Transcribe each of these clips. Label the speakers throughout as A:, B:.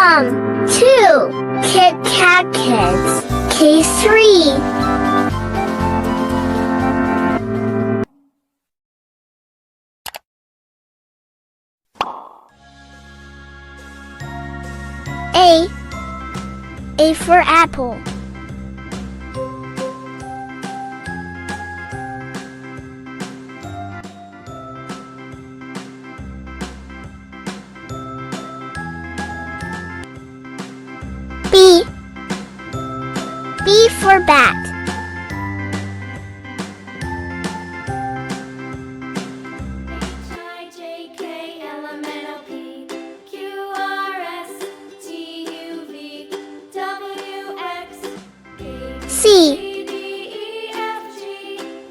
A: Welcome to Kit Kat Kids K3. A for apple. B for bat.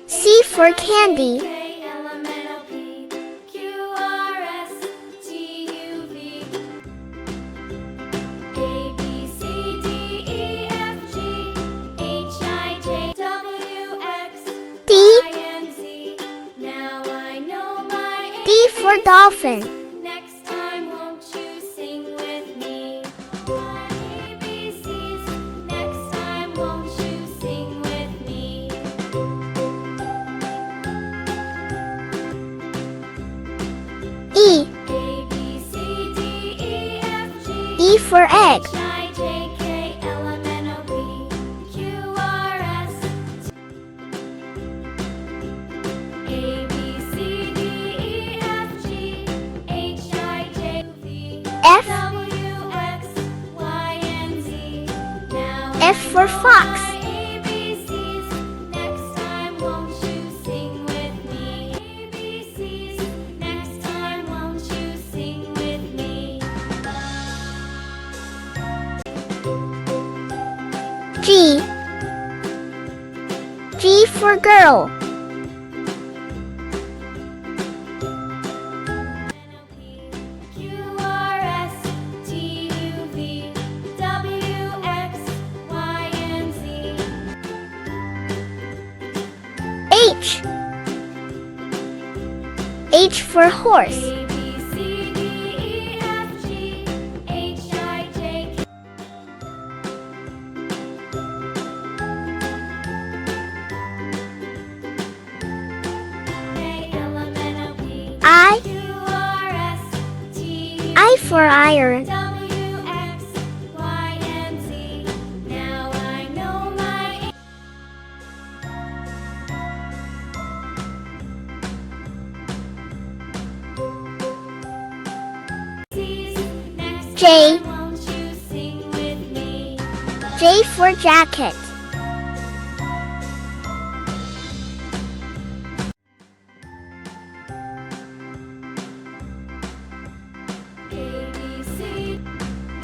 A: C for candy. D for dolphin.
B: Next time, won't you sing with me? ABCs. Next time, won't you sing with me?
A: E.
B: A, B, C, D, E, F, G.
A: E for egg.
B: H, I, J, K, L, M, N, O, P, Q, R, S, T. A, B, C, D, E, F, G, H, I, J, V,
A: F.
B: W, X, Y, and Z. Now
A: F for fox.
B: my ABCs. Next time, won't you sing with me? ABCs. Next time, won't you sing with me?
A: G. G for girl.
B: Q, R, S, T, U, V, W, X, Y, and Z.
A: H. H for horse.
B: A, B, C, D, E, F, G, H, I, J, K. L, M, N, O, P,
A: I.
B: Q, R, S, T, U,
A: I for iron.
B: W, X, Y, and Z. Now I know my ABCs. Next
A: J.
B: time, won't you sing with me?
A: J for jacket.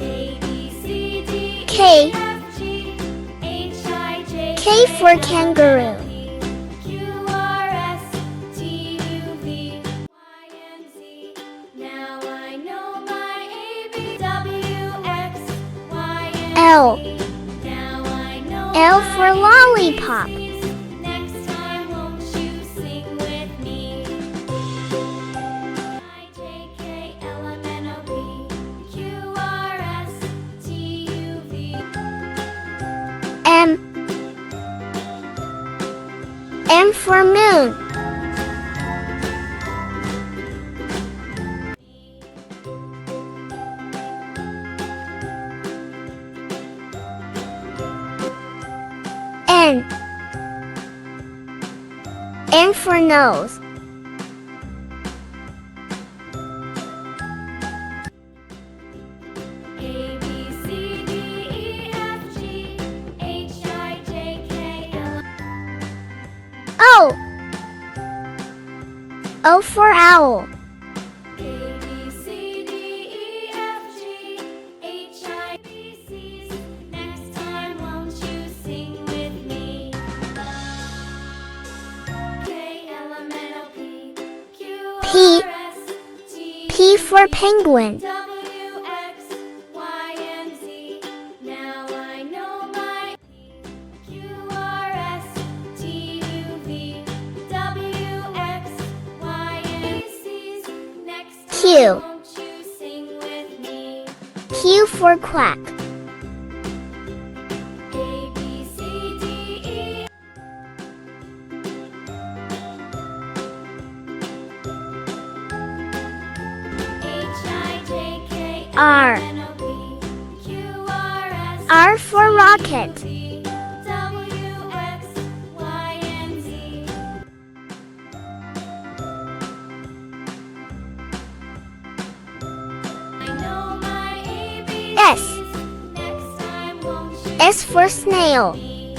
B: A, B, C, D,
A: K.
B: E, F, G, H, I, J,
A: K for kangaroo.
B: Q, R, S, T, U, V, Y, and Z. Now I know my AB, W, X, Y, and
A: L.
B: Z. Now I know
A: L
B: my
A: for lollipop.
B: ABCs. Next time, won't you sing with me? I, J, K, L, M, N, O, P, Q, R, S, T, U, V.
A: M. M for moon. N. N for nose.
B: A, B, C, D, E, F, G, H, I, J, K, L.
A: O. O for owl.
B: A, B, C, D, E, F, G, H, I, B, C's. Next time, won't you sing with me? K, L, M, N, O, P, Q,
A: P.
B: R, S, T,
A: P for penguin.
B: W, X, Y, and Z. Now I know my Q, R, S, T, U, V, W, X, Y, and Z. Next time,
A: Q.
B: won't you sing with me?
A: Q for quack.
B: A, B, C, D, E. H, I, J, K, L,
A: R.
B: M, N, O, P, Q, R, S,
A: R for rocket.
B: T, W, X, Y, and Z. I know my ABCs.
A: S.
B: Next time, won't you
A: S for snail.
B: me?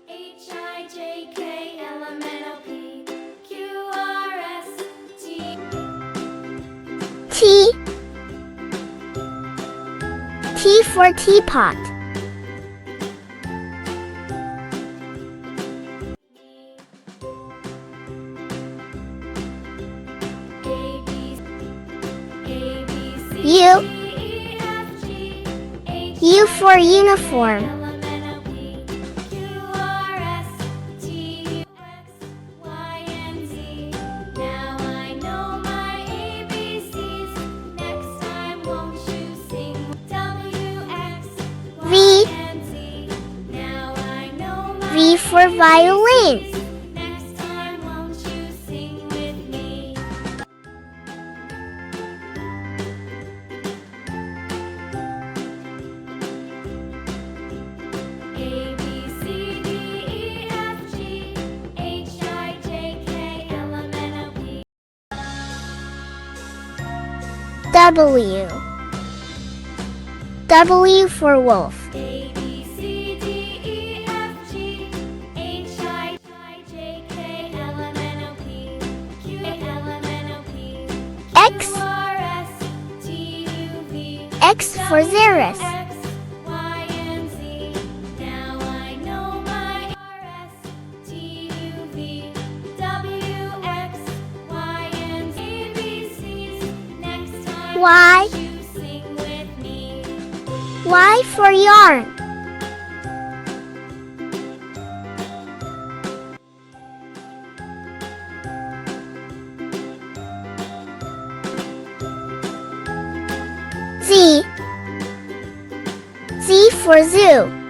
B: H, I, J, K, L, M, N, O, P, Q, R, S, T.
A: T. T for teapot.
B: A, B, C,
A: U.
B: D, E, F, G, H,
A: U for uniform.
B: L, M, N, O, P, Q, R, S, T, U, X, Y, and Z. Now I know my ABCs. Next time, won't you sing W, X, Y,
A: V.
B: and Z? Now I know my
A: V for violin.
B: ABCs. Next time, won't you sing with me? A, B, C, D, E, F, G, H, I, J, K, L, M, N, O, P.
A: W. W for wolf.
B: A, B, C, D, E, F, G, H, I, J, K, L, M, N, O, P, Q, L, M, N, O, P,
A: X.
B: Q, R, S, T, U, V,
A: X for Xerus.
B: X, Y, and Z. Now I know my R, S, T, U, V, W, X, Y, and Z. ABCs. Next time,
A: Y.
B: you sing with me.
A: Y for yarn. Z. Z for zoo.